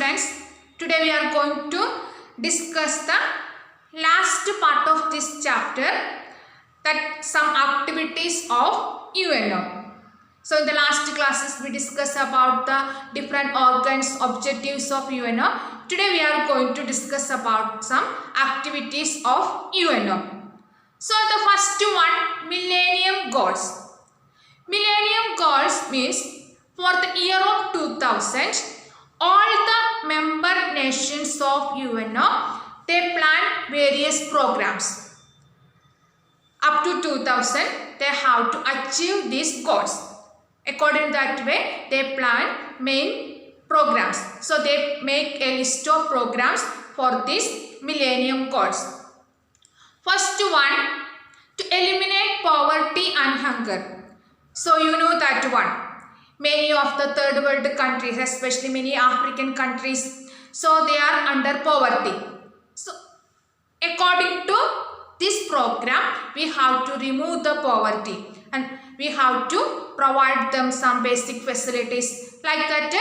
students, today we are going to discuss the last part of this chapter, that some activities of UNO. So in the last classes we discussed about the different organs, objectives of UNO. Today we are going to discuss about some activities of UNO. So the first one, Millennium Goals. Millennium Goals means for the year of 2000, all the member nations of UNO, they plan various programs. Up to 2000, they have to achieve these goals. According to that way, they plan main programs. So they make a list of programs for these Millennium Goals. First one, to eliminate poverty and hunger. So you know that one. Many of the third world countries, especially many African countries, so they are under poverty. So according to this program, we have to remove the poverty and we have to provide them some basic facilities. Like that,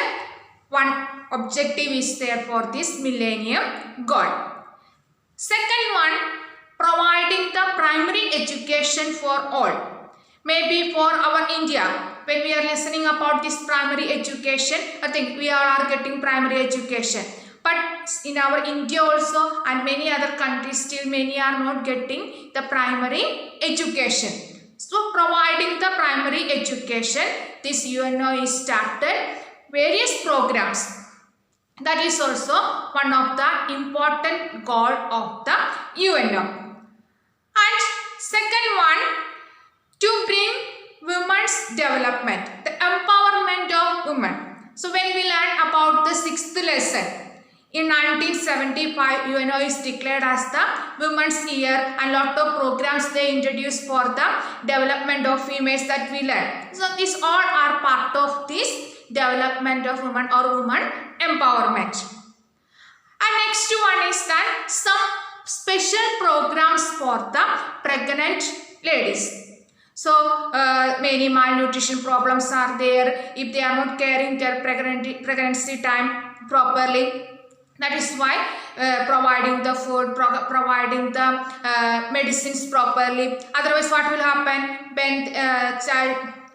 one objective is there for this Millennium Goal. Second one, providing the primary education for all. Maybe for our India, when we are listening about this primary education, I think we are getting primary education. But in our India also and many other countries, still many are not getting the primary education. So providing the primary education, this UNO is started various programs. That is also one of the important goal of the UNO. And second one, to bring women's development, the empowerment of women. So when we learn about the sixth lesson, in 1975, UNO is declared as the Women's Year and lot of programs they introduced for the development of females that we learn. So these all are part of this development of women or women empowerment. And next one is that some special programs for the pregnant ladies. So many malnutrition problems are there if they are not caring their pregnancy time properly. That is why providing the food, providing the medicines properly. Otherwise, what will happen when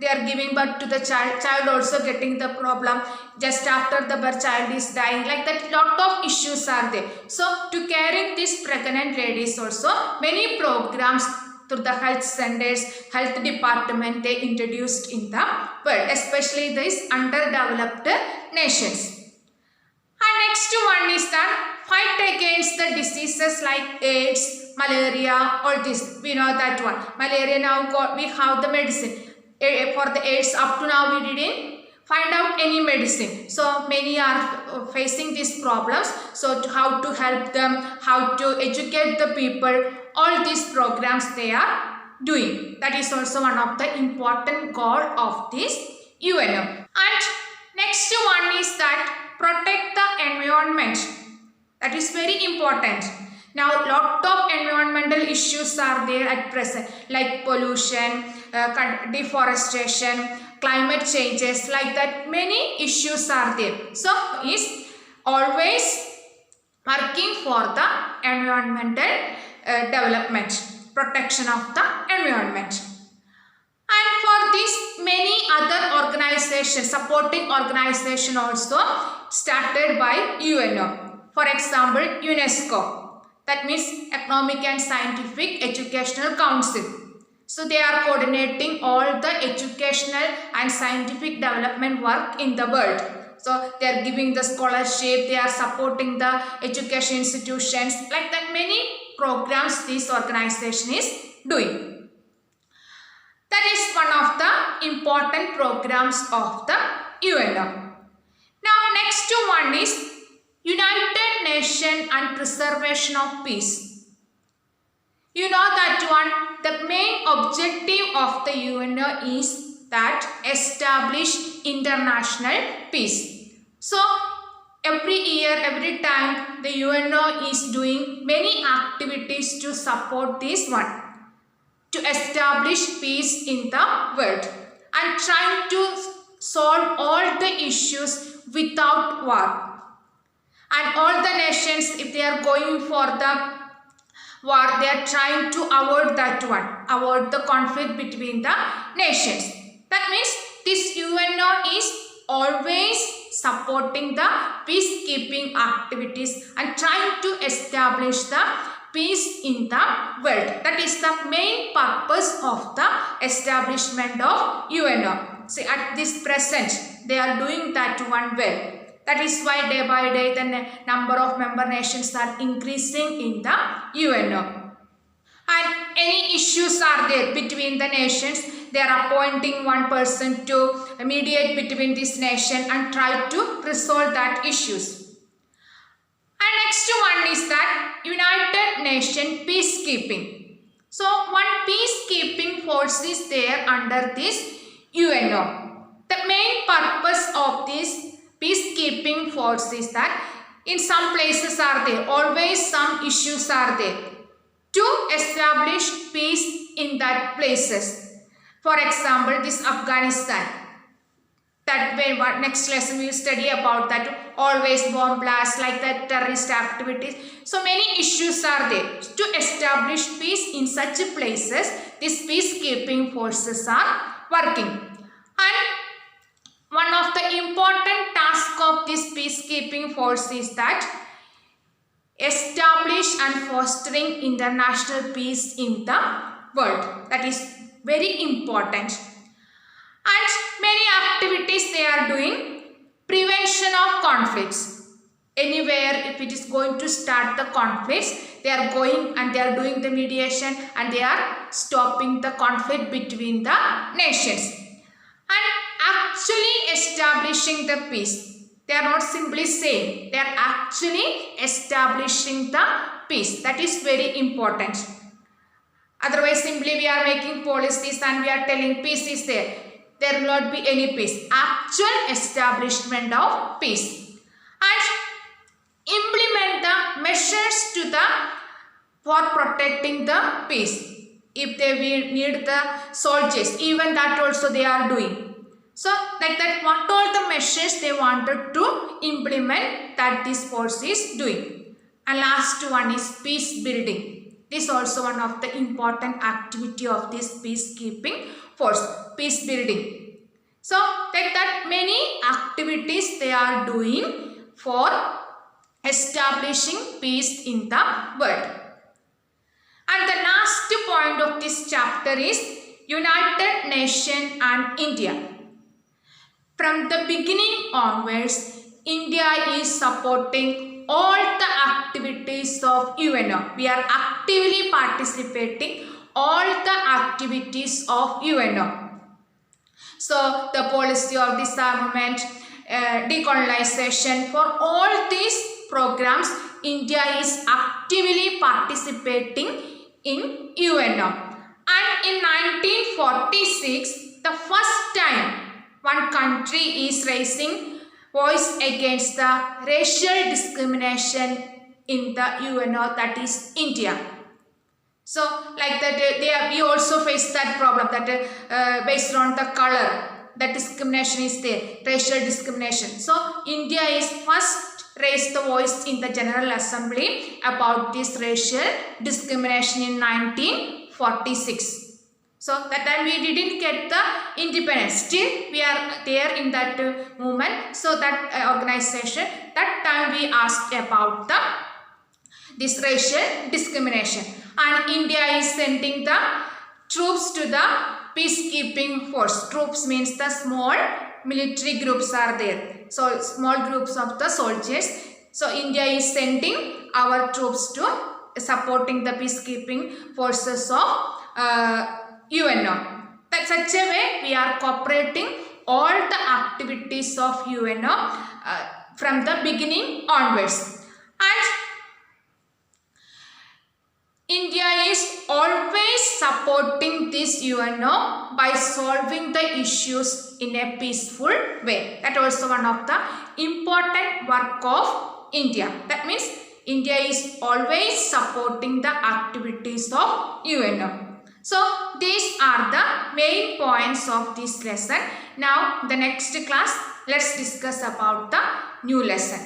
they are giving birth to the child also getting the problem. Just after the birth, child is dying. Like that, lot of issues are there. So to caring these pregnant ladies also, many programs through the health centers, health department, they introduced in the world, especially these underdeveloped nations. And next one is that fight against the diseases like AIDS, malaria, all this. We know that one. Malaria now we have the medicine. For the AIDS, up to now we didn't find out any medicine. So many are facing these problems. So how to help them, how to educate the people, all these programs they are doing. That is also one of the important goal of this UNO. And next one is that protect the environment. That is very important. Now lot of environmental issues are there at present, like pollution, deforestation, climate changes, like that many issues are there. So is always working for the environmental development, protection of the environment. And for this, many other organizations, supporting organization also started by UNO. For example, UNESCO, that means Economic and Scientific Educational Council. So they are coordinating all the educational and scientific development work in the world. So they are giving the scholarship, they are supporting the education institutions, like that many programs this organization is doing. That is one of the important programs of the UNO. Now next one is United Nations and Preservation of Peace. You know that one, the main objective of the UNO is that establish international peace. So every year, every time the UNO is doing many activities to support this one, to establish peace in the world and trying to solve all the issues without war. And all the nations, if they are going for the war, they are trying to avoid that one, avoid the conflict between the nations. That means this UNO is always supporting the peacekeeping activities and trying to establish the peace in the world. That is the main purpose of the establishment of UNO. See, at this present, they are doing that one well. That is why day by day the number of member nations are increasing in the UNO. And any issues are there between the nations, they are appointing one person to mediate between this nation and try to resolve that issues. And next one is that United Nations peacekeeping. So one peacekeeping force is there under this UNO. The main purpose of this peacekeeping force is that in some places are there, always some issues are there, to establish peace in that places. For example, this Afghanistan. That way, next lesson we will study about that, always bomb blasts, like that terrorist activities. So many issues are there. To establish peace in such places, these peacekeeping forces are working. And one of the important tasks of this peacekeeping force is that establish and fostering international peace in the world. That is very important. And many activities they are doing. Prevention of conflicts. Anywhere if it is going to start the conflicts, they are going and they are doing the mediation and they are stopping the conflict between the nations. And actually establishing the peace. They are not simply saying, they are actually establishing the peace. That is very important. Otherwise, simply we are making policies and we are telling peace is there. There will not be any peace. Actual establishment of peace. And implement the measures for protecting the peace. If they need the soldiers, even that also they are doing. So, like that, what all the measures they wanted to implement that this force is doing. And last one is peace building. This is also one of the important activity of this peacekeeping force, peace building. So, like that, many activities they are doing for establishing peace in the world. And the last point of this chapter is United Nations and India. From the beginning onwards, India is supporting all the activities of UNO. We are actively participating all the activities of UNO. So, the policy of disarmament, decolonization, for all these programs, India is actively participating in UNO. And in 1946, the first time one country is raising voice against the racial discrimination in the UNO, that is India. So, like that, we also face that problem that based on the color, that discrimination is there, racial discrimination. So, India is first raised the voice in the General Assembly about this racial discrimination in 1946. So, that time we didn't get the independence. Still, we are there in that movement. So, that organization, that time we asked about this racial discrimination. And India is sending the troops to the peacekeeping force. Troops means the small military groups are there. So, small groups of the soldiers. So, India is sending our troops to supporting the peacekeeping forces of UNO. That such a way we are cooperating all the activities of UNO from the beginning onwards. And India is always supporting this UNO by solving the issues in a peaceful way. That also one of the important work of India. That means India is always supporting the activities of UNO. So, these are the main points of this lesson. Now, the next class, let's discuss about the new lesson.